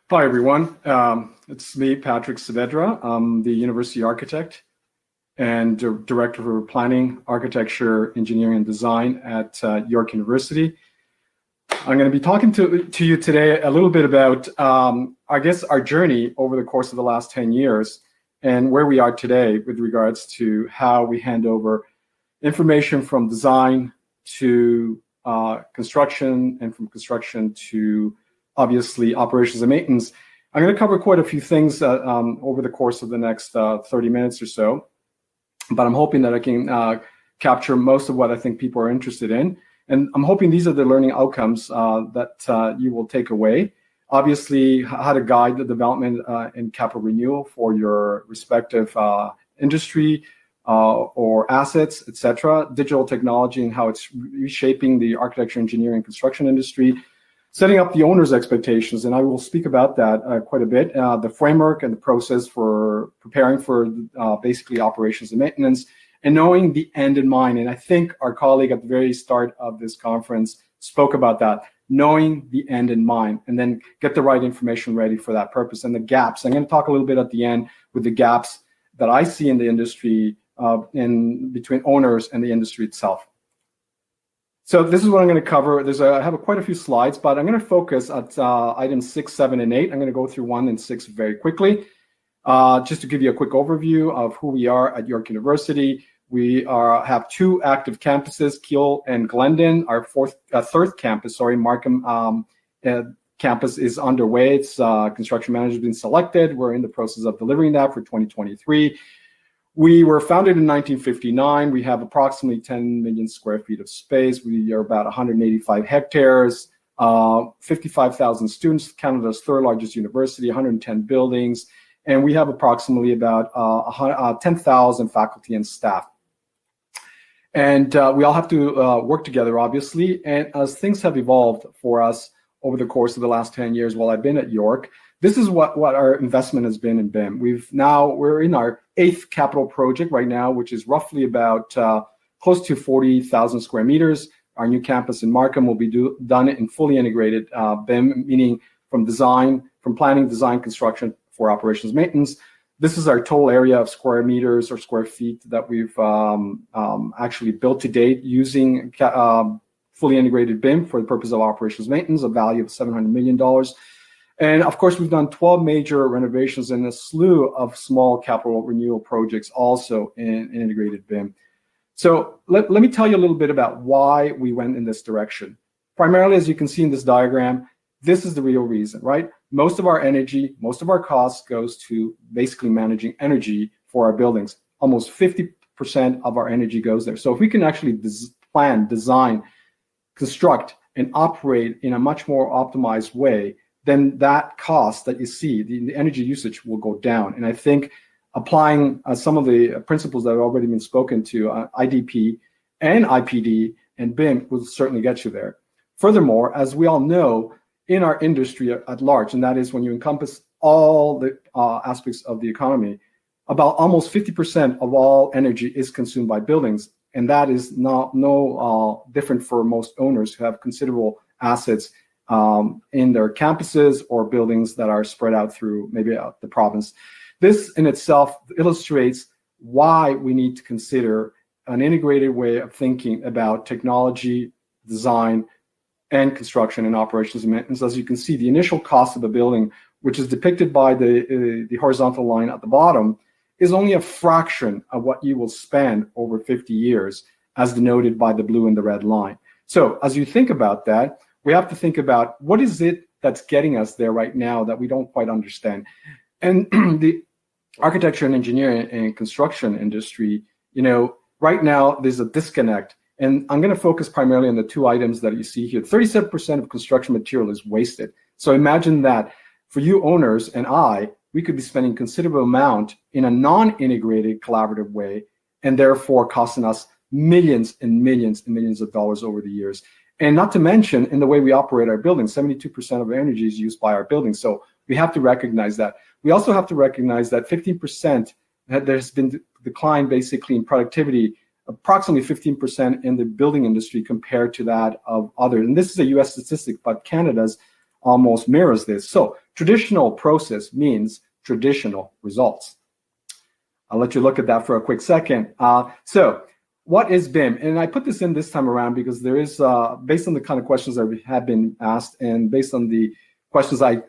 Hi, everyone. It's me, Patrick Saavedra. I'm the university architect and director for planning, architecture, engineering, and design at York University. I'm going to be talking to you today a little bit about, I guess, our journey over the course of the last 10 years and where we are today with regards to how we hand over information from design to construction, and from construction to obviously operations and maintenance. I'm going to cover quite a few things over the course of the next 30 minutes or so, but I'm hoping that I can capture most of what I think people are interested in. And I'm hoping these are the learning outcomes that you will take away. Obviously, how to guide the development and capital renewal for your respective industry or assets, etc. Digital technology and how it's reshaping the architecture, engineering, and construction industry. Setting up the owner's expectations, and I will speak about that quite a bit, the framework and the process for preparing for basically operations and maintenance, and knowing the end in mind. And I think our colleague at the very start of this conference spoke about that, knowing the end in mind, and then get the right information ready for that purpose. And the gaps, I'm going to talk a little bit at the end with the gaps that I see in the industry in between owners and the industry itself. So this is what I'm going to cover. I have quite a few slides, but I'm going to focus at items 6, 7, and 8. I'm going to go through 1 and 6 very quickly. Just to give you a quick overview of who we are at York University. We have 2 active campuses, Keele and Glendon. Our third campus, Markham campus is underway. It's construction manager has been selected. We're in the process of delivering that for 2023. We were founded in 1959. We have approximately 10 million square feet of space. We are about 185 hectares, 55,000 students, Canada's third largest university, 110 buildings, and we have approximately about 10,000 faculty and staff. And we all have to work together, obviously. And as things have evolved for us over the course of the last 10 years while I've been at York, this is what our investment has been in BIM. We're in our 8th capital project right now, which is roughly about close to 40,000 square meters. Our new campus in Markham will be done in fully integrated BIM, meaning from planning, design, construction for operations maintenance. This is our total area of square meters or square feet that we've actually built to date using fully integrated BIM for the purpose of operations maintenance, a value of $700 million. And of course, we've done 12 major renovations and a slew of small capital renewal projects also in integrated BIM. So let me tell you a little bit about why we went in this direction. Primarily, as you can see in this diagram, this is the real reason, right? Most of our energy, most of our costs goes to basically managing energy for our buildings. Almost 50% of our energy goes there. So if we can actually plan, design, construct, and operate in a much more optimized way, then that cost that you see, the energy usage will go down. And I think applying some of the principles that have already been spoken to, IDP and IPD and BIM will certainly get you there. Furthermore, as we all know, in our industry at large, and that is when you encompass all the aspects of the economy, about almost 50% of all energy is consumed by buildings. And that is no different for most owners who have considerable assets in their campuses or buildings that are spread out through maybe the province. This in itself illustrates why we need to consider an integrated way of thinking about technology, design, and construction and operations and maintenance. As you can see, the initial cost of a building, which is depicted by the horizontal line at the bottom, is only a fraction of what you will spend over 50 years, as denoted by the blue and the red line. So as you think about that, we have to think about what is it that's getting us there right now that we don't quite understand. And the architecture and engineering and construction industry, right now there's a disconnect. And I'm going to focus primarily on the 2 items that you see here. 37% of construction material is wasted. So imagine that for you owners and we could be spending considerable amount in a non-integrated collaborative way, and therefore costing us millions and millions and millions of dollars over the years. And not to mention, in the way we operate our buildings, 72% of energy is used by our buildings. So we have to recognize that. We also have to recognize that 15% there's been decline basically in productivity, approximately 15% in the building industry compared to that of others. And this is a US statistic, but Canada's almost mirrors this. So traditional process means traditional results. I'll let you look at that for a quick second. So what is BIM? And I put this in this time around because there is, based on the kind of questions that have been asked and based on the questions I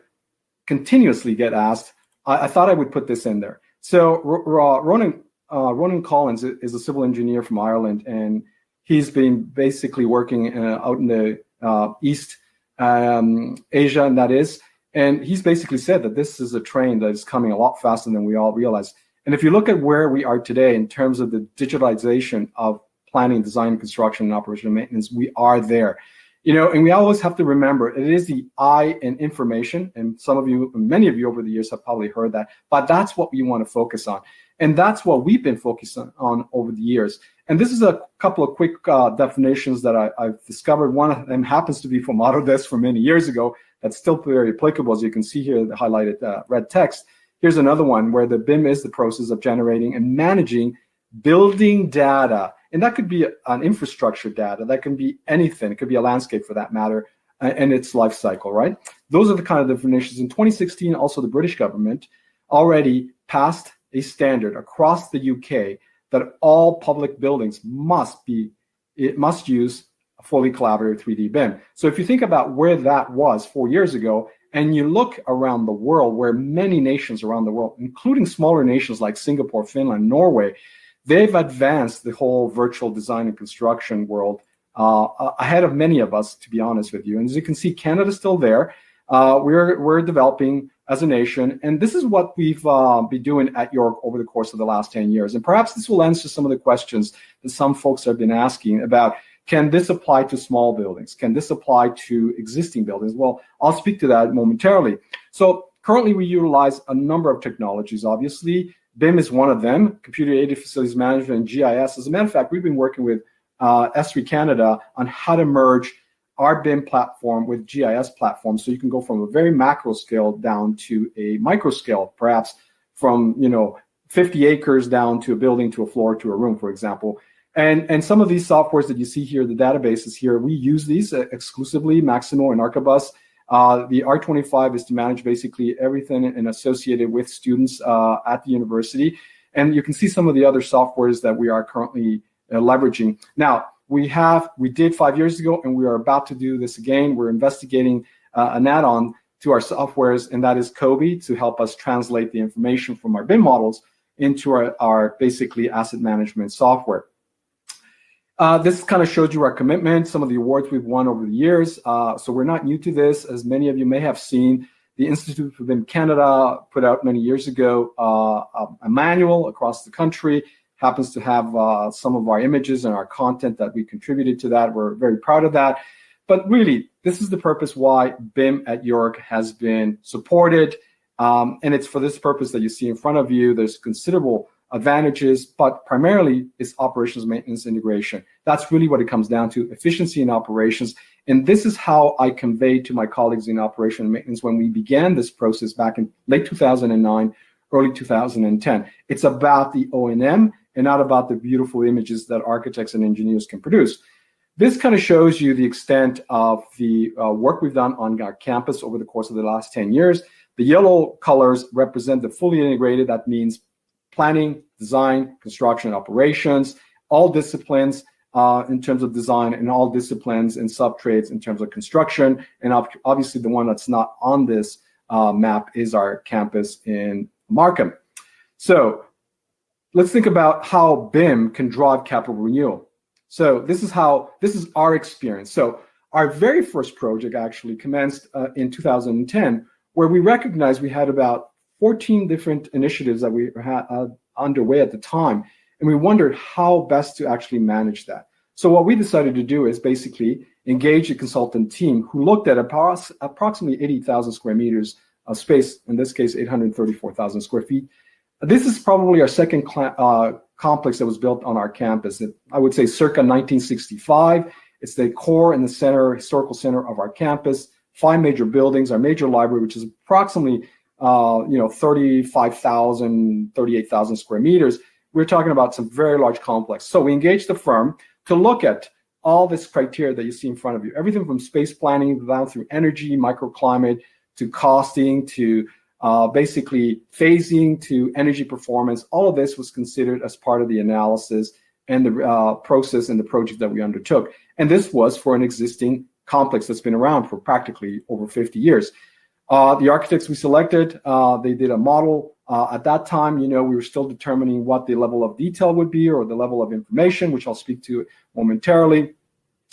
continuously get asked, I thought I would put this in there. So Ronan Collins is a civil engineer from Ireland, and he's been basically working out in the East Asia, and that is, and he's basically said that this is a train that is coming a lot faster than we all realize. And if you look at where we are today in terms of the digitalization of planning, design, construction, and operational maintenance, we are there. You know, and we always have to remember it is the I in information, and some of you, many of you over the years have probably heard that, but that's what we want to focus on. And that's what we've been focusing on over the years. And this is a couple of quick definitions that I've discovered. One of them happens to be from Autodesk from many years ago. That's still very applicable, as you can see here, the highlighted red text. Here's another one where the BIM is the process of generating and managing building data. And that could be an infrastructure data. That can be anything. It could be a landscape for that matter, and its life cycle, right? Those are the kind of definitions. In 2016, also the British government already passed a standard across the UK that all public buildings must use a fully collaborative 3D BIM. So if you think about where that was 4 years ago, and you look around the world where many nations around the world, including smaller nations like Singapore, Finland, Norway, they've advanced the whole virtual design and construction world ahead of many of us, to be honest with you. And as you can see, Canada's still there. We're developing as a nation, and this is what we've been doing at York over the course of the last 10 years. And perhaps this will answer some of the questions that some folks have been asking about, can this apply to small buildings? Can this apply to existing buildings? Well, I'll speak to that momentarily. So currently we utilize a number of technologies, obviously. BIM is one of them, computer-aided facilities management and GIS. As a matter of fact, we've been working with S3 Canada on how to merge our BIM platform with GIS platforms, so you can go from a very macro scale down to a micro scale, perhaps from 50 acres down to a building, to a floor, to a room, for example. And some of these softwares that you see here, the databases here, we use these exclusively, Maximo and Archibus. The R25 is to manage basically everything and associated with students at the university. And you can see some of the other softwares that we are currently leveraging. Now, we did 5 years ago, and we are about to do this again. We're investigating an add-on to our softwares, and that is Kobe, to help us translate the information from our BIM models into our basically asset management software. This kind of showed you our commitment, some of the awards we've won over the years. So we're not new to this. As many of you may have seen, the Institute for BIM Canada put out many years ago a manual across the country. Happens to have some of our images and our content that we contributed to that. We're very proud of that. But really, this is the purpose why BIM at York has been supported. And it's for this purpose that you see in front of you. There's considerable advantages, but primarily it's operations maintenance integration. That's really what it comes down to, efficiency in operations. And this is how I conveyed to my colleagues in operation and maintenance when we began this process back in late 2009, early 2010. It's about the O&M and not about the beautiful images that architects and engineers can produce. This kind of shows you the extent of the work we've done on our campus over the course of the last 10 years. The yellow colors represent the fully integrated. That means planning, design, construction, operations, all disciplines in terms of design, and all disciplines and sub-trades in terms of construction. And obviously the one that's not on this map is our campus in Markham. So let's think about how BIM can drive capital renewal. So this is our experience. So our very first project actually commenced in 2010, where we recognized we had about 14 different initiatives that we had underway at the time, and we wondered how best to actually manage that. So what we decided to do is basically engage a consultant team who looked at approximately 80,000 square meters of space, in this case 834,000 square feet. This is probably our second complex that was built on our campus. I would say circa 1965. It's the core and the center, historical center of our campus. 5 major buildings, our major library, which is approximately 35,000, 38,000 square meters. We're talking about some very large complex. So we engaged the firm to look at all this criteria that you see in front of you, everything from space planning down through energy, microclimate, to costing, to basically phasing, to energy performance. All of this was considered as part of the analysis and the process and the project that we undertook. And this was for an existing complex that's been around for practically over 50 years. The architects we selected, they did a model. At that time, we were still determining what the level of detail would be, or the level of information, which I'll speak to momentarily.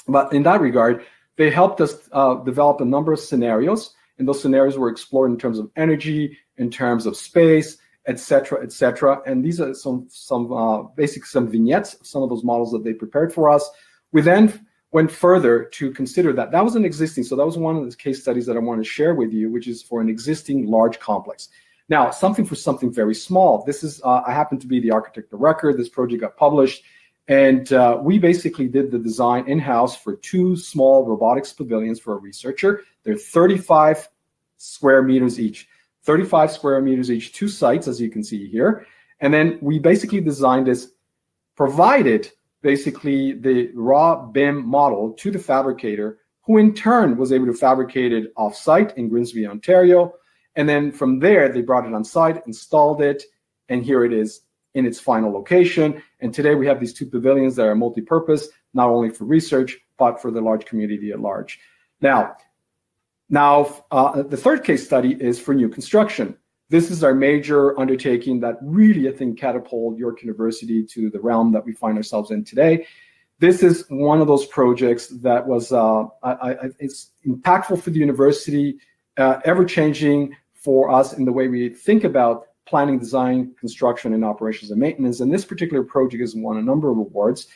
But in that regard, they helped us develop a number of scenarios, and those scenarios were explored in terms of energy, in terms of space, et cetera, et cetera. And these are some vignettes of some of those models that they prepared for us. We then went further to consider that was an existing, so that was one of the case studies that I want to share with you, which is for an existing large complex. Now, something for something very small. This is, I happen to be the architect of record. This project got published, and we basically did the design in-house for 2 small robotics pavilions for a researcher. They're 35 square meters each. 35 square meters each, 2 sites, as you can see here. And then we basically designed this, provided basically the raw BIM model to the fabricator, who in turn was able to fabricate it off-site in Grimsby, Ontario. And then from there, they brought it on site, installed it, and here it is in its final location. And today we have these 2 pavilions that are multi-purpose, not only for research, but for the large community at large. Now, the third case study is for new construction. This is our major undertaking that really, I think, catapulted York University to the realm that we find ourselves in today. This is one of those projects that was it's impactful for the university, ever-changing for us in the way we think about planning, design, construction, and operations and maintenance. And this particular project has won a number of awards.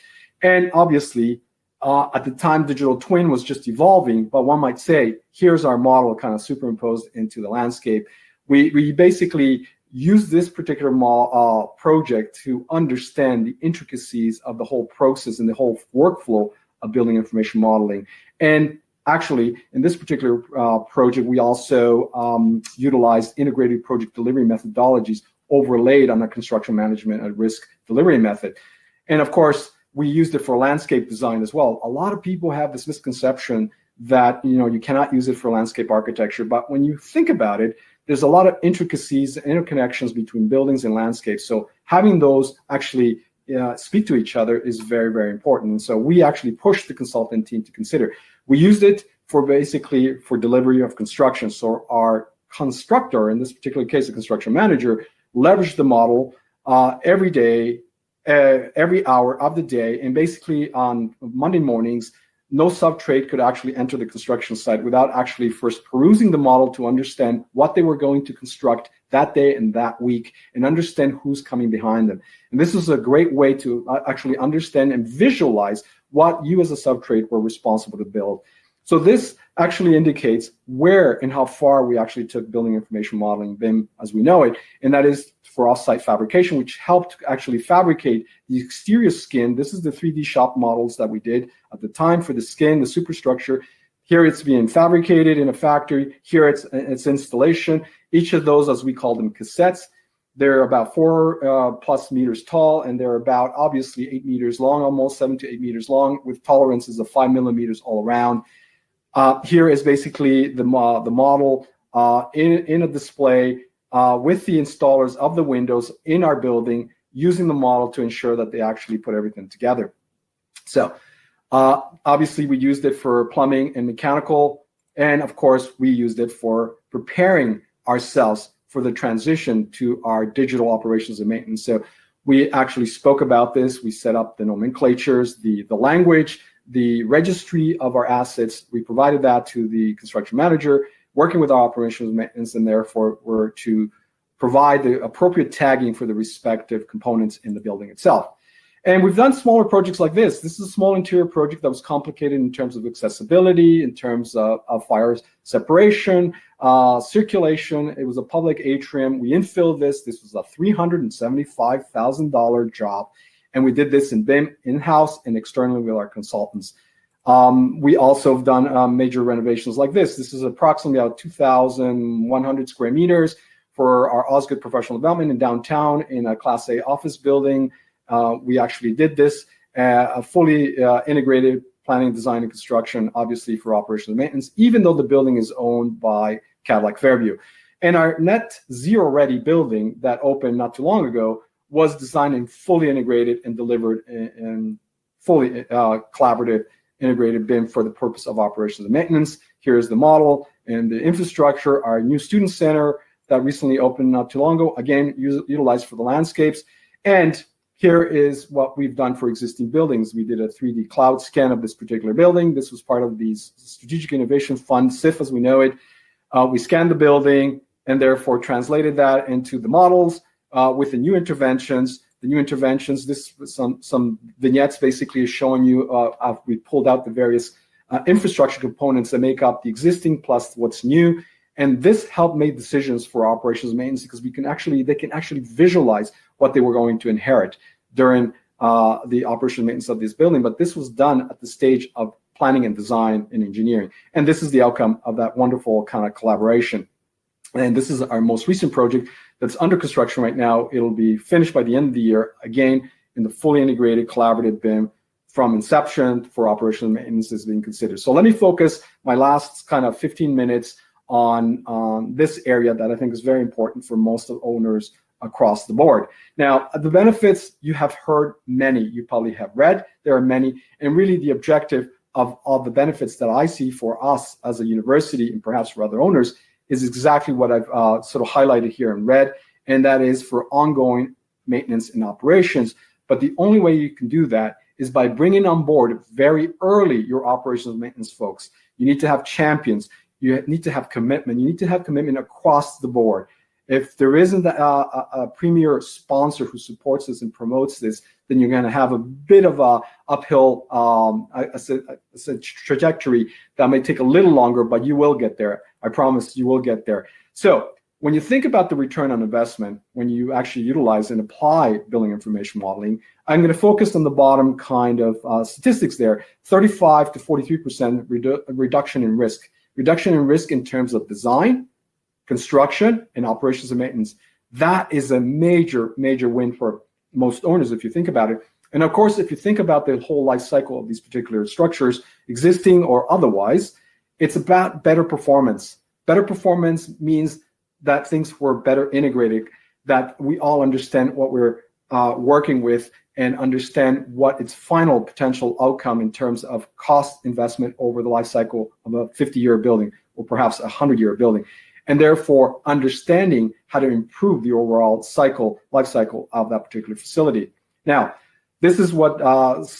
And obviously, at the time, digital twin was just evolving, but one might say, here's our model kind of superimposed into the landscape. We basically use this particular project to understand the intricacies of the whole process and the whole workflow of building information modeling. And actually, in this particular project, we also utilized integrated project delivery methodologies overlaid on a construction management at risk delivery method. And of course, we used it for landscape design as well. A lot of people have this misconception that you cannot use it for landscape architecture, but when you think about it, there's a lot of intricacies and interconnections between buildings and landscapes. So having those actually speak to each other is very, very important. And so we actually pushed the consultant team to consider. We used it for basically for delivery of construction. So our constructor, in this particular case, the construction manager, leveraged the model every day, every hour of the day, and basically on Monday mornings, no sub-trade could actually enter the construction site without actually first perusing the model to understand what they were going to construct that day and that week, and understand who's coming behind them. And this is a great way to actually understand and visualize what you as a sub-trade were responsible to build. So this actually indicates where and how far we actually took building information modeling, BIM, as we know it, and that is for off-site fabrication, which helped actually fabricate the exterior skin. This is the 3D shop models that we did at the time for the skin, the superstructure. Here it's being fabricated in a factory. Here it's installation. Each of those, as we call them, cassettes, they're about 4+ meters tall, and they're about obviously 8 meters long, almost 7 to 8 meters long, with tolerances of 5 millimeters all around. Here is basically the model in a display with the installers of the windows in our building, using the model to ensure that they actually put everything together. So obviously we used it for plumbing and mechanical, and of course we used it for preparing ourselves for the transition to our digital operations and maintenance. So we actually spoke about this. We set up the nomenclatures, the language, the registry of our assets. We provided that to the construction manager, working with our operations and maintenance, and therefore were to provide the appropriate tagging for the respective components in the building itself. And we've done smaller projects like this. This is a small interior project that was complicated in terms of accessibility, in terms of fire separation, circulation. It was a public atrium. We infilled this. This was a $375,000 job. And we did this in BIM, in-house and externally with our consultants. We also have done major renovations like this. This is approximately about 2,100 square meters for our Osgood Professional Development in downtown in a Class A office building. We actually did this, a fully integrated planning, design, and construction, obviously for operations and maintenance, even though the building is owned by Cadillac Fairview. And our net zero ready building that opened not too long ago was designed and fully integrated and delivered in fully collaborative integrated BIM for the purpose of operations and maintenance. Here's the model and the infrastructure. Our new student center that recently opened not too long ago, again, utilized for the landscapes. And here is what we've done for existing buildings. We did a 3D cloud scan of this particular building. This was part of the Strategic Innovation Fund, SIF as we know it. We scanned the building and therefore translated that into the models with the new interventions. The new interventions, this was some vignettes basically showing you, we pulled out the various infrastructure components that make up the existing plus what's new. And this helped make decisions for operations and maintenance because they can actually visualize what they were going to inherit during the operation and maintenance of this building. But this was done at the stage of planning and design and engineering. And this is the outcome of that wonderful kind of collaboration. And this is our most recent project that's under construction right now. It'll be finished by the end of the year, again, in the fully integrated collaborative BIM from inception for operational maintenance is being considered. So let me focus my last kind of 15 minutes on this area that I think is very important for most of owners across the board. Now, the benefits, you have heard many, you probably have read, there are many, and really the objective of all the benefits that I see for us as a university and perhaps for other owners is exactly what I've sort of highlighted here in red, and that is for ongoing maintenance and operations. But the only way you can do that is by bringing on board very early your operations and maintenance folks. You need to have champions. You need to have commitment. You need to have commitment across the board. If there isn't a premier sponsor who supports this and promotes this, then you're going to have a bit of a uphill trajectory that may take a little longer, but you will get there. I promise you will get there. So when you think about the return on investment, when you actually utilize and apply building information modeling, I'm going to focus on the bottom kind of statistics there, 35 to 43% reduction in risk. Reduction in risk in terms of design, construction, and operations and maintenance. That is a major, major win for most owners if you think about it. And of course, if you think about the whole life cycle of these particular structures, existing or otherwise, it's about better performance. Better performance means that things were better integrated, that we all understand what we're working with and understand what its final potential outcome in terms of cost investment over the life cycle of a 50-year building or perhaps a 100-year building. And therefore understanding how to improve the overall life cycle of that particular facility. Now, this is what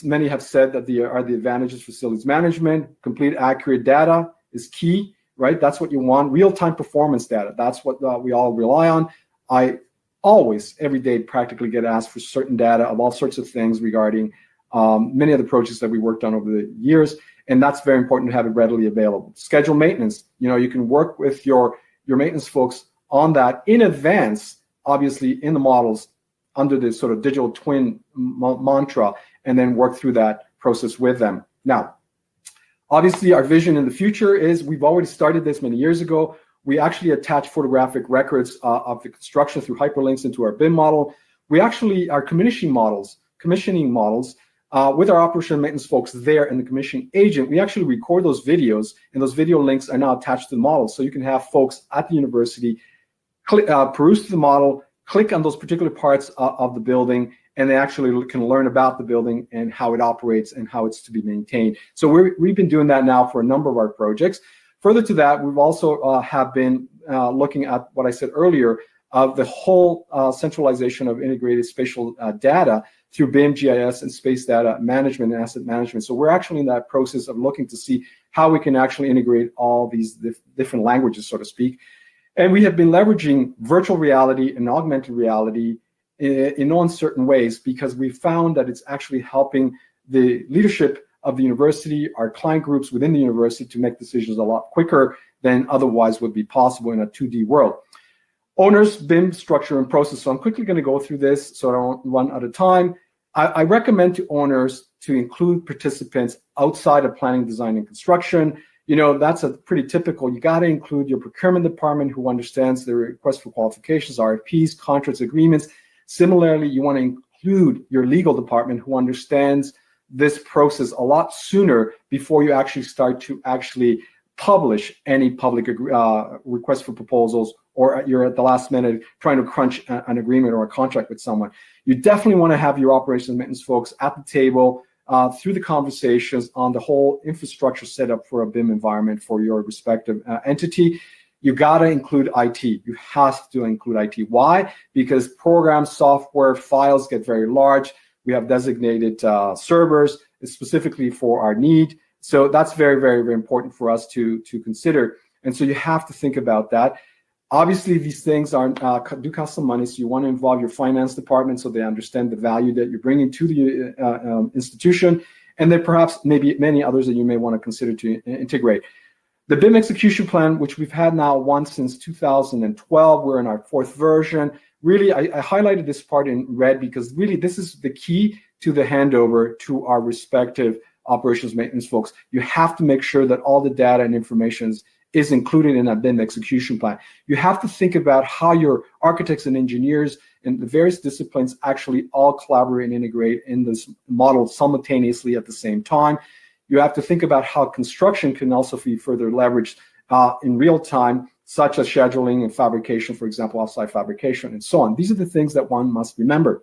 many have said that are the advantages of facilities management. Complete, accurate data is key, right? That's what you want. Real-time performance data. That's what we all rely on. I always, every day, practically get asked for certain data of all sorts of things regarding many of the projects that we worked on over the years, and that's very important to have it readily available. Schedule maintenance. You can work with your maintenance folks on that in advance, obviously in the models under this sort of digital twin mantra, and then work through that process with them. Now, obviously our vision in the future is, we've already started this many years ago. We actually attach photographic records of the construction through hyperlinks into our BIM model. We actually are commissioning models with our operation and maintenance folks there and the commissioning agent. We actually record those videos, and those video links are now attached to the model. So you can have folks at the university peruse the model, click on those particular parts of the building, and they actually can learn about the building and how it operates and how it's to be maintained. So we've been doing that now for a number of our projects. Further to that, we've also have been looking at what I said earlier of the whole centralization of integrated spatial data through BIM, GIS, and space data management and asset management. So we're actually in that process of looking to see how we can actually integrate all these different languages, so to speak. And we have been leveraging virtual reality and augmented reality in uncertain ways, because we found that it's actually helping the leadership of the university, our client groups within the university, to make decisions a lot quicker than otherwise would be possible in a 2D world. Owners, BIM structure and process. So I'm quickly going to go through this so I don't run out of time. I recommend to owners to include participants outside of planning, design, and construction. That's a pretty typical. You got to include your procurement department who understands the request for qualifications, RFPs, contracts, agreements. Similarly, you want to include your legal department who understands this process a lot sooner before you actually start to publish any public request for proposals, or you're at the last minute trying to crunch an agreement or a contract with someone. You definitely want to have your operations maintenance folks at the table through the conversations on the whole infrastructure setup for a BIM environment for your respective entity. You got to include IT. You have to include IT. Why? Because programs, software, files get very large. We have designated servers specifically for our need. So that's very, very, very important for us to consider. And so you have to think about that. Obviously, these things do cost some money, so you want to involve your finance department so they understand the value that you're bringing to the institution, and then perhaps maybe many others that you may want to consider to integrate. The BIM Execution Plan, which we've had now one since 2012, we're in our 4th version. Really, I highlighted this part in red because really this is the key to the handover to our respective operations maintenance folks. You have to make sure that all the data and information is included in a BIM execution plan. You have to think about how your architects and engineers and the various disciplines actually all collaborate and integrate in this model simultaneously at the same time. You have to think about how construction can also be further leveraged in real time, such as scheduling and fabrication, for example, offsite fabrication and so on. These are the things that one must remember.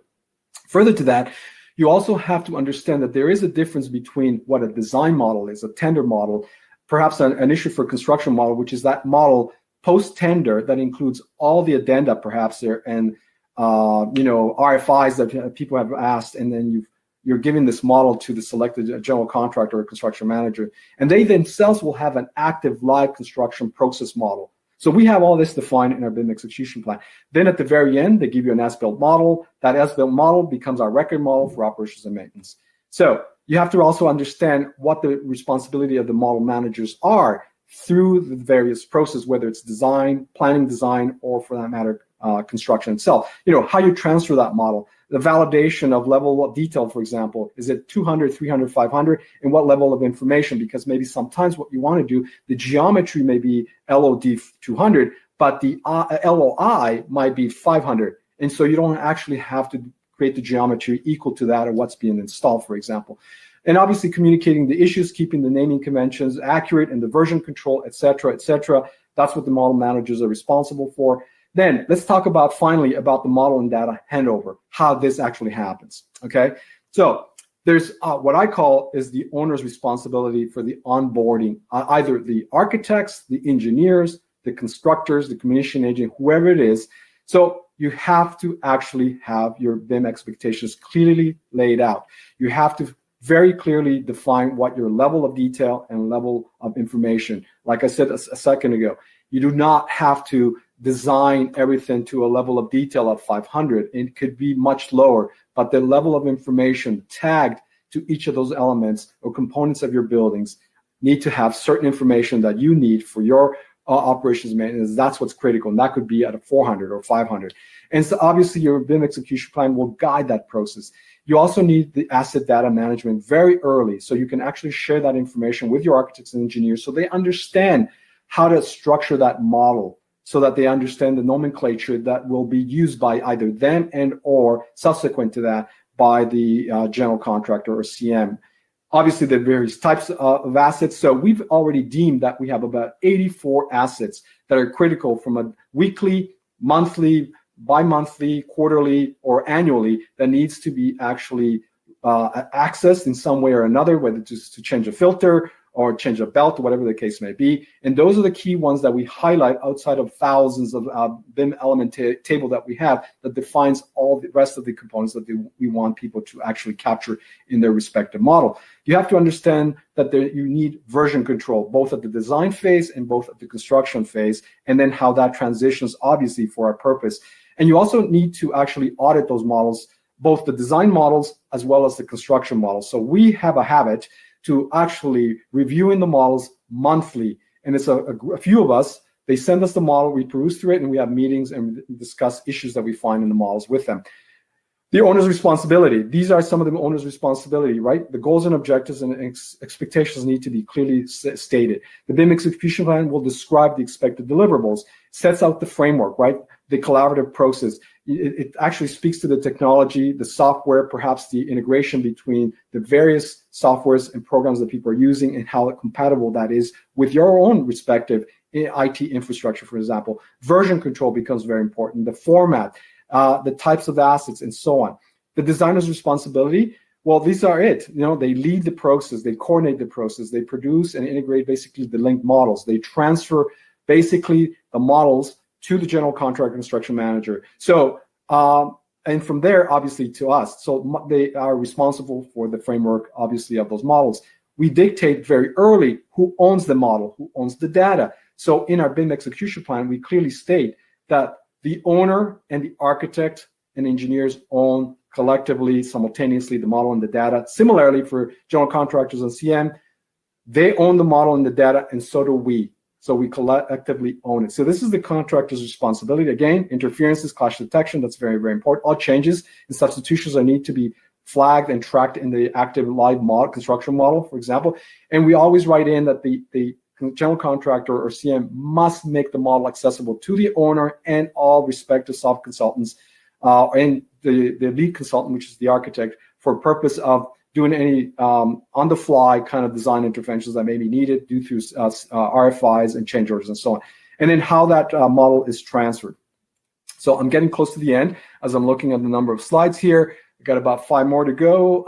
Further to that, you also have to understand that there is a difference between what a design model is, a tender model, perhaps an issue for construction model, which is that model post-tender that includes all the addenda perhaps there and RFIs that people have asked, and then you're giving this model to the selected general contractor or construction manager, and they themselves will have an active live construction process model. So we have all this defined in our BIM execution plan. Then at the very end, they give you an as-built model. That as-built model becomes our record model for operations and maintenance. So you have to also understand what the responsibility of the model managers are through the various processes, whether it's design, planning design, or for that matter, construction itself. How you transfer that model, the validation of level of detail, for example, is it 200, 300, 500, and what level of information? Because maybe sometimes what you want to do, the geometry may be LOD 200, but the LOI might be 500. And so you don't actually have to create the geometry equal to that of what's being installed, for example. And obviously communicating the issues, keeping the naming conventions accurate and the version control, et cetera, et cetera. That's what the model managers are responsible for. Then let's talk about finally about the model and data handover, how this actually happens, okay? So there's what I call is the owner's responsibility for the onboarding, either the architects, the engineers, the constructors, the commission agent, whoever it is. So you have to actually have your BIM expectations clearly laid out. You have to very clearly define what your level of detail and level of information. Like I said a second ago, you do not have to design everything to a level of detail of 500. It could be much lower, but the level of information tagged to each of those elements or components of your buildings need to have certain information that you need for your operations maintenance. That's what's critical, and that could be at a 400 or 500. And so obviously your BIM execution plan will guide that process. You also need the asset data management very early, so you can actually share that information with your architects and engineers so they understand how to structure that model, so that they understand the nomenclature that will be used by either them and or subsequent to that by the general contractor or CM. Obviously, there are various types of assets. So we've already deemed that we have about 84 assets that are critical from a weekly, monthly, bi-monthly, quarterly, or annually that needs to be actually accessed in some way or another, whether it's to change a filter or change a belt, or whatever the case may be. And those are the key ones that we highlight outside of thousands of BIM element table that we have that defines all the rest of the components that we want people to actually capture in their respective model. You have to understand that you need version control, both at the design phase and both at the construction phase, and then how that transitions, obviously, for our purpose. And you also need to actually audit those models, both the design models as well as the construction models. So we have a habit to actually reviewing the models monthly. And it's a few of us, they send us the model, we peruse through it, and we have meetings and we discuss issues that we find in the models with them. The owner's responsibility. These are some of the owner's responsibility, right? The goals and objectives and expectations need to be clearly stated. The BIM execution plan will describe the expected deliverables, sets out the framework, right? the collaborative process. It actually speaks to the technology, the software, perhaps the integration between the various softwares and programs that people are using and how compatible that is with your own respective IT infrastructure, for example. Version control becomes very important, the format, the types of assets, and so on. The designer's responsibility, well, these are it. They lead the process, they coordinate the process, they produce and integrate basically the linked models. They transfer basically the models to the general contractor construction manager. So, and from there, obviously, to us. So they are responsible for the framework, obviously, of those models. We dictate very early who owns the model, who owns the data. So in our BIM execution plan, we clearly state that the owner and the architect and engineers own collectively, simultaneously, the model and the data. Similarly, for general contractors and CM, they own the model and the data, and so do we. So we collectively own it. So this is the contractor's responsibility. Again, interferences, clash detection, that's very, very important. All changes and substitutions need to be flagged and tracked in the active live model, construction model, for example. And we always write in that the general contractor or CM must make the model accessible to the owner and all respective soft consultants and the lead consultant, which is the architect, for purpose of doing any on-the-fly kind of design interventions that may be needed due to RFIs and change orders and so on. And then how that model is transferred. So I'm getting close to the end as I'm looking at the number of slides here. I've got about 5 more to go.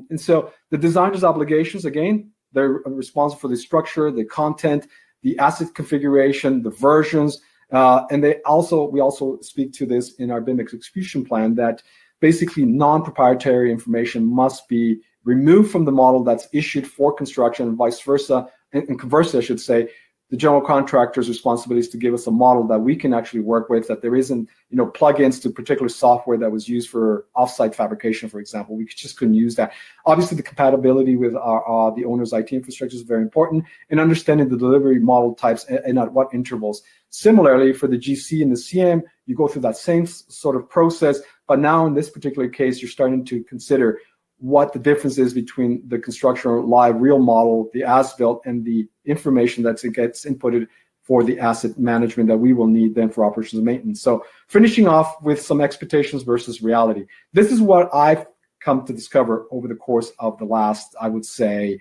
And so the designer's obligations, again, they're responsible for the structure, the content, the asset configuration, the versions, and we also speak to this in our BIM execution plan that basically non-proprietary information must be removed from the model that's issued for construction and vice versa. And conversely, I should say, the general contractor's responsibility is to give us a model that we can actually work with, that there isn't, plugins to particular software that was used for offsite fabrication, for example. We just couldn't use that. Obviously, the compatibility with the owner's IT infrastructure is very important, and understanding the delivery model types and at what intervals. Similarly, for the GC and the CM, you go through that same sort of process, but now in this particular case, you're starting to consider what the difference is between the construction or live real model, the as-built, and the information that gets inputted for the asset management that we will need then for operations and maintenance. So finishing off with some expectations versus reality. This is what I've come to discover over the course of the last, I would say,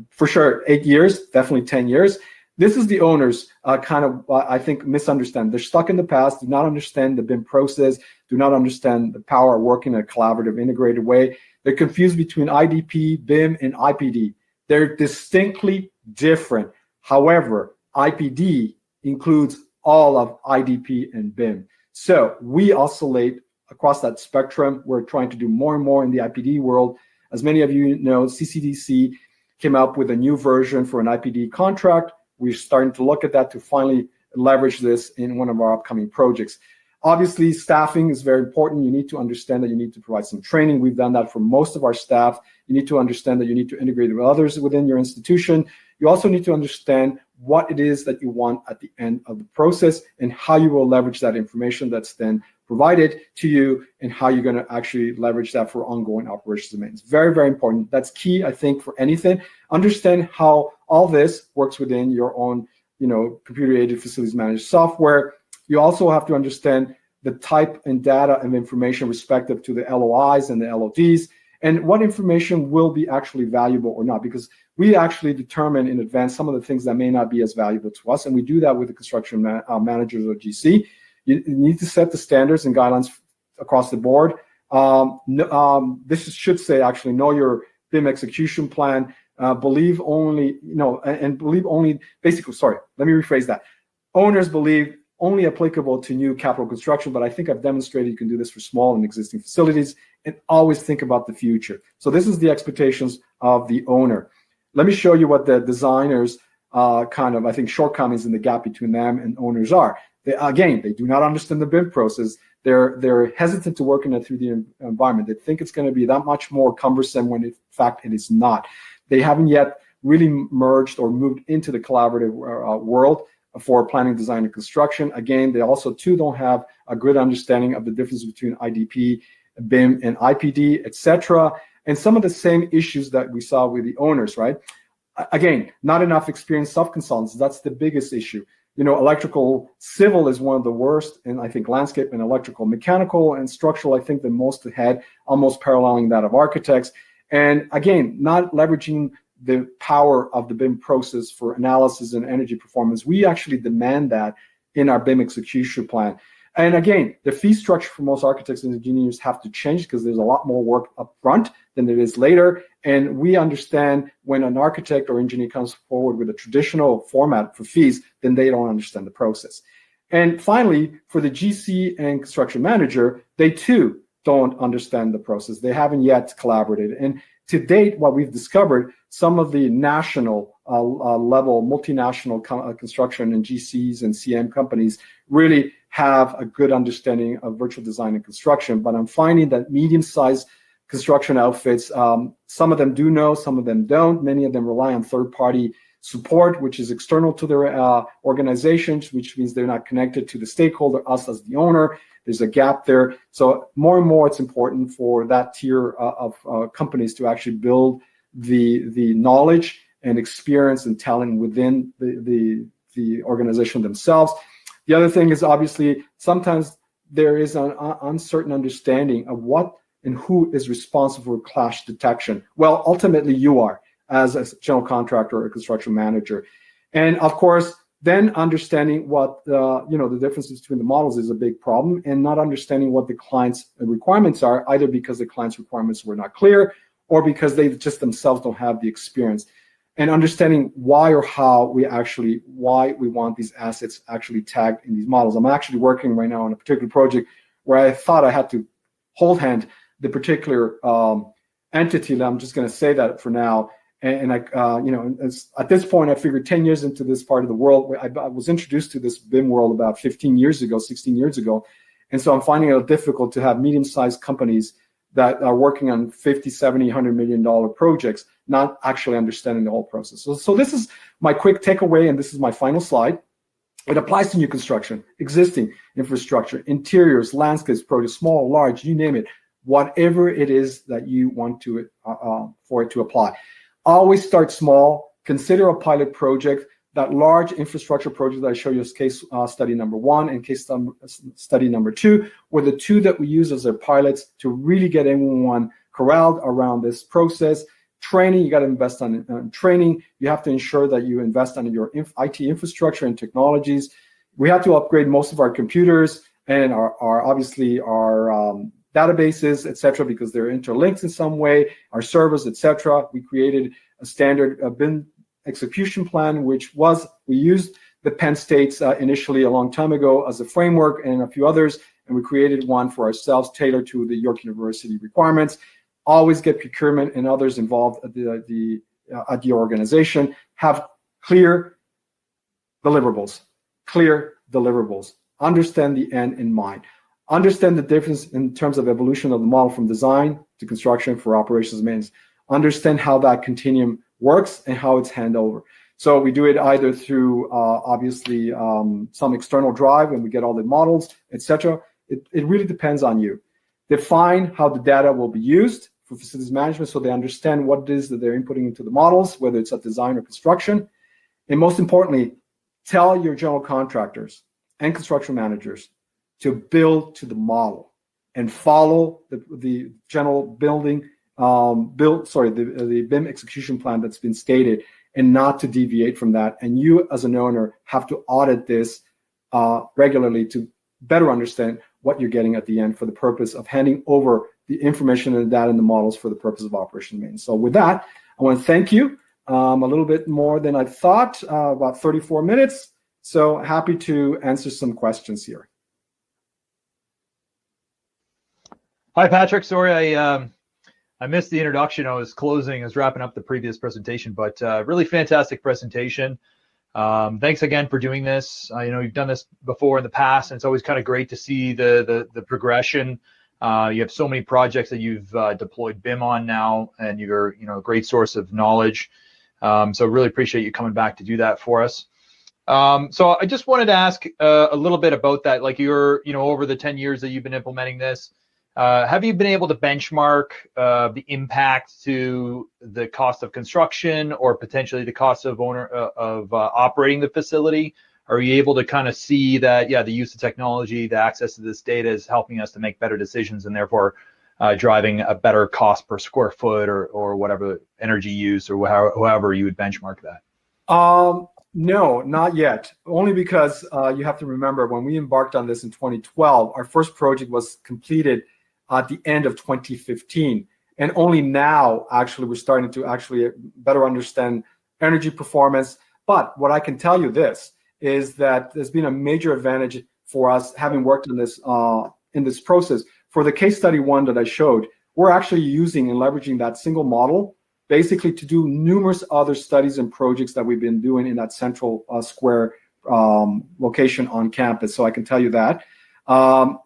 for sure, 8 years, definitely 10 years. This is the owners I think, misunderstand. They're stuck in the past, do not understand the BIM process, do not understand the power of working in a collaborative, integrated way. They're confused between IDP, BIM, and IPD. They're distinctly different. However, IPD includes all of IDP and BIM. So we oscillate across that spectrum. We're trying to do more and more in the IPD world. As many of you know, CCDC came up with a new version for an IPD contract. We're starting to look at that to finally leverage this in one of our upcoming projects. Obviously, staffing is very important. You need to understand that you need to provide some training. We've done that for most of our staff. You need to understand that you need to integrate with others within your institution. You also need to understand what it is that you want at the end of the process and how you will leverage that information that's then provided to you and how you're going to actually leverage that for ongoing operations and maintenance. Very, very important. That's key, I think, for anything. Understand how all this works within your own, computer-aided facilities managed software. You also have to understand the type and data and information respective to the LOIs and the LODs, and what information will be actually valuable or not, because we actually determine in advance some of the things that may not be as valuable to us, and we do that with the construction managers or GC. You need to set the standards and guidelines across the board. This should say, actually, know your BIM execution plan. Believe only, and believe only, basically, sorry, let me rephrase that. Owners believe only applicable to new capital construction, but I think I've demonstrated you can do this for small and existing facilities, and always think about the future. So this is the expectations of the owner. Let me show you what the designers I think, shortcomings in the gap between them and owners are. They do not understand the BIM process. They're hesitant to work in a 3D environment. They think it's going to be that much more cumbersome when in fact it is not. They haven't yet really merged or moved into the collaborative world for planning, design, and construction. Again, they also too don't have a good understanding of the difference between IDP, BIM, and IPD, etc. And some of the same issues that we saw with the owners, right? Again, not enough experienced sub-consultants. That's the biggest issue. electrical civil is one of the worst, and I think landscape and electrical, mechanical and structural, I think the most ahead, almost paralleling that of architects. And again, not leveraging the power of the BIM process for analysis and energy performance. We actually demand that in our BIM execution plan. And again, the fee structure for most architects and engineers have to change because there's a lot more work up front than there is later. And we understand when an architect or engineer comes forward with a traditional format for fees, then they don't understand the process. And finally, for the GC and construction manager, they too don't understand the process. They haven't yet collaborated. And to date, what we've discovered, some of the national level, multinational construction and GCs and CM companies really have a good understanding of virtual design and construction. But I'm finding that medium-sized construction outfits, some of them do know, some of them don't. Many of them rely on third-party support, which is external to their organizations, which means they're not connected to the stakeholder, us as the owner. There's a gap there. So more and more, it's important for that tier of companies to actually build the knowledge and experience and talent within the organization themselves. The other thing is obviously sometimes there is an uncertain understanding of what and who is responsible for clash detection. Well, ultimately you are as a general contractor or a construction manager. And of course, then understanding what the differences between the models is a big problem, and not understanding what the client's requirements are, either because the client's requirements were not clear or because they just themselves don't have the experience. And understanding why or how why we want these assets actually tagged in these models. I'm actually working right now on a particular project where I thought I had to hold hand the particular entity. I'm just going to say that for now. And at this point, I figured 10 years into this part of the world, I was introduced to this BIM world about 16 years ago. And so I'm finding it difficult to have medium-sized companies that are working on 50, 70, $100 million projects, not actually understanding the whole process. So this is my quick takeaway, and this is my final slide. It applies to new construction, existing infrastructure, interiors, landscapes, projects, small, large, you name it, whatever it is that you want to for it to apply. Always start small. Consider a pilot project. That large infrastructure project that I show you as case study number 1 and case study number 2 were the two that we use as our pilots to really get everyone corralled around this process. Training, you got to invest on training. You have to ensure that you invest on your IT infrastructure and technologies. We have to upgrade most of our computers and our obviously our databases, etc., because they're interlinked in some way, our servers, etc. We created a standard BIM execution plan, we used the Penn States initially a long time ago as a framework and a few others, and we created one for ourselves tailored to the York University requirements. Always get procurement and others involved at the organization. Have clear deliverables. Understand the end in mind. Understand the difference in terms of evolution of the model from design to construction for operations and maintenance. Understand how that continuum works and how it's handover. So we do it either through obviously some external drive when we get all the models, etc. It really depends on you. Define how the data will be used for facilities management so they understand what it is that they're inputting into the models, whether it's at design or construction. And most importantly, tell your general contractors and construction managers to build to the model and follow the general the BIM execution plan that's been stated, and not to deviate from that. And you as an owner have to audit this regularly to better understand what you're getting at the end for the purpose of handing over the information and the data and the models for the purpose of operation and maintenance. So with that, I want to thank you. A little bit more than I thought, about 34 minutes. So happy to answer some questions here. Hi, Patrick. Sorry, I missed the introduction. I was wrapping up the previous presentation, but really fantastic presentation. Thanks again for doing this. You've done this before in the past, and it's always kind of great to see the progression. You have so many projects that you've deployed BIM on now, and you're a great source of knowledge. So really appreciate you coming back to do that for us. So I just wanted to ask a little bit about that. Like over the 10 years that you've been implementing this, have you been able to benchmark the impact to the cost of construction or potentially the cost of operating the facility? are you able to kind of see that, yeah, the use of technology, the access to this data is helping us to make better decisions and therefore driving a better cost per square foot or whatever energy use or however you would benchmark that? No, not yet. Only because you have to remember when we embarked on this in 2012, our first project was completed at the end of 2015. And only now, actually, we're starting to actually better understand energy performance. But what I can tell you this is that there's been a major advantage for us having worked on this in this process. For the case study one that I showed, we're actually using and leveraging that single model basically to do numerous other studies and projects that we've been doing in that central square location on campus. So I can tell you that.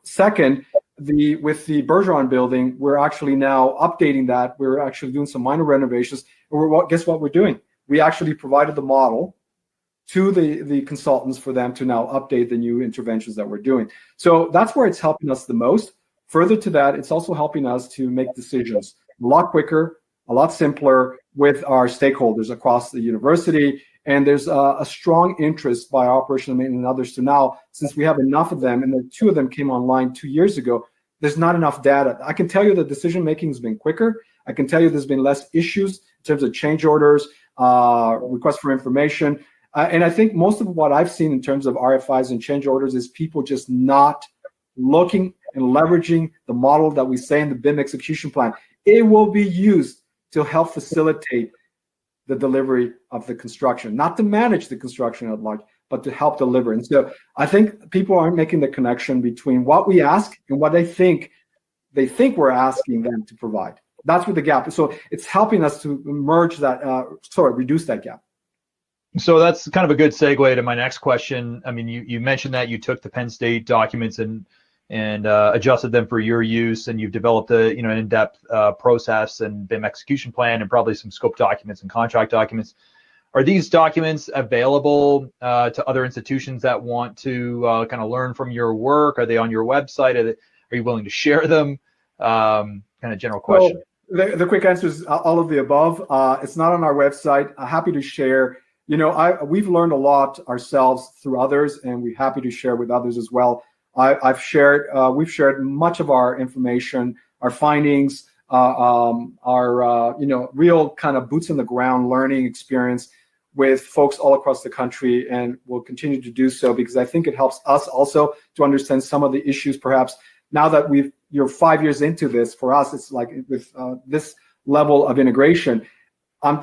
Second, with the Bergeron building, we're actually now updating that. We're actually doing some minor renovations. And guess what we're doing? We actually provided the model to the consultants for them to now update the new interventions that we're doing. So that's where it's helping us the most. Further to that, it's also helping us to make decisions a lot quicker, a lot simpler with our stakeholders across the university. And there's a strong interest by operational maintenance and others to now, since we have enough of them, and the two of them came online 2 years ago, there's not enough data. I can tell you the decision making has been quicker. I can tell you there's been less issues in terms of change orders, requests for information. And I think most of what I've seen in terms of RFIs and change orders is people just not looking and leveraging the model that we say in the BIM Execution Plan. It will be used to help facilitate the delivery of the construction, not to manage the construction at large, but to help deliver. And so I think people aren't making the connection between what we ask and what they think we're asking them to provide. That's where the gap is. So it's helping us to merge that, reduce that gap. So that's kind of a good segue to my next question. I mean, you mentioned that you took the Penn State documents and adjusted them for your use, and you've developed an in-depth process and BIM execution plan and probably some scope documents and contract documents. Are these documents available to other institutions that want to kind of learn from your work? Are they on your website? Are you willing to share them? Kind of general question. Well, the quick answer is all of the above. It's not on our website. I'm happy to share. We've learned a lot ourselves through others, and we're happy to share with others as well. We've shared much of our information, our findings, our real kind of boots on the ground learning experience with folks all across the country, and we'll continue to do so because I think it helps us also to understand some of the issues. Perhaps now that you're 5 years into this, for us, it's like with this level of integration. I'm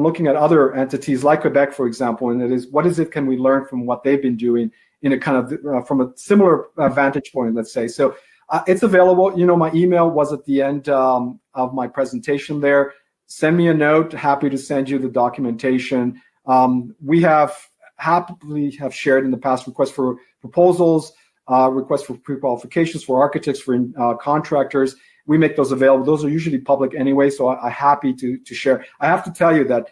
looking at other entities like Quebec, for example, and it is what can we learn from what they've been doing in a kind of from a similar vantage point, let's say. So it's available. My email was at the end of my presentation there. Send me a note. Happy to send you the documentation. We have happily shared in the past requests for proposals, requests for pre-qualifications for architects, for contractors. We make those available. Those are usually public anyway, so I'm happy to share. I have to tell you that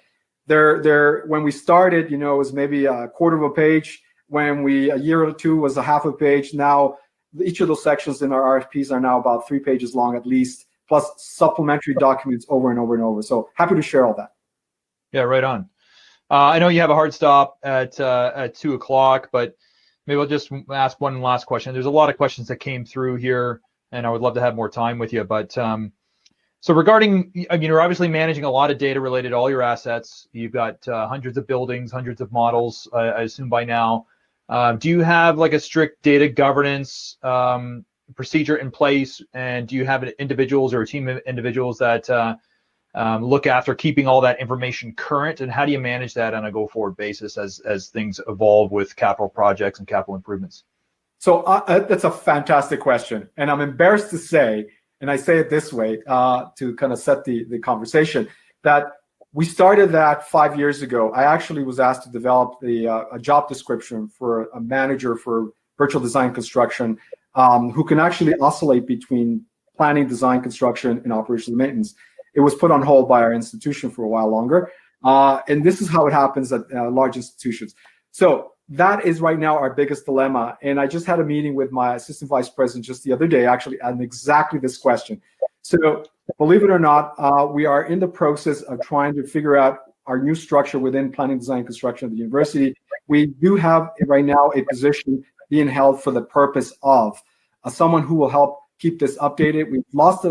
when we started, it was maybe a quarter of a page. When a year or two was a half a page. Now, each of those sections in our RFPs are now about 3 pages long at least, plus supplementary documents over and over and over. So happy to share all that. Yeah, right on. I know you have a hard stop at 2 o'clock, but maybe I'll just ask one last question. There's a lot of questions that came through here, and I would love to have more time with you. But so regarding, you're obviously managing a lot of data related to all your assets. You've got hundreds of buildings, hundreds of models, I assume by now. Do you have like a strict data governance procedure in place? And do you have individuals or a team of individuals that look after keeping all that information current? And how do you manage that on a go-forward basis as things evolve with capital projects and capital improvements? So that's a fantastic question. And I'm embarrassed to say, and I say it this way to kind of set the conversation, that we started that 5 years ago. I actually was asked to develop a job description for a manager for virtual design construction who can actually oscillate between planning, design, construction, and operations and maintenance. It was put on hold by our institution for a while longer. And this is how it happens at large institutions. So that is right now our biggest dilemma. And I just had a meeting with my assistant vice president just the other day, actually, on exactly this question. So believe it or not, we are in the process of trying to figure out our new structure within planning, design, construction at the university. we do have right now a position being held for the purpose of someone who will help keep this updated. We've lost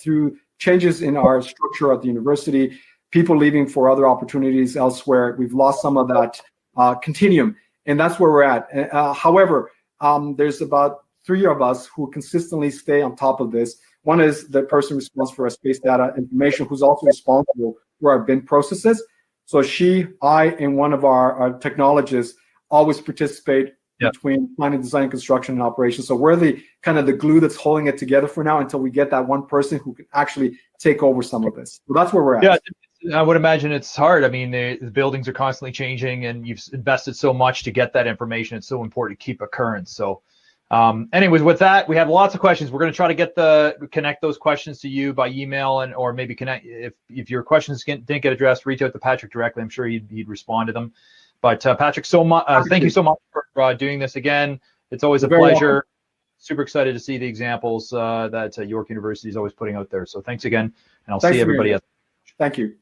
through changes in our structure at the university, people leaving for other opportunities elsewhere. We've lost some of that continuum, and that's where we're at. However, there's about 3 of us who consistently stay on top of this. One is the person responsible for our space data information, who's also responsible for our BIM processes. So she, I, and one of our technologists always participate between planning, design, construction, and operations. So we're the kind of the glue that's holding it together for now until we get that one person who can actually take over some of this. So that's where we're at. Yeah, I would imagine it's hard. I mean, the buildings are constantly changing, and you've invested so much to get that information. It's so important to keep it current. So anyways, with that, we have lots of questions. We're going to try to connect those questions to you by email, and or maybe connect if your questions didn't get addressed, reach out to Patrick directly. I'm sure he'd respond to them. But Patrick, thank you so much for doing this again. It's always a pleasure. Welcome. Super excited to see the examples that York University is always putting out there. So thanks again, and I'll see everybody else. Thank you.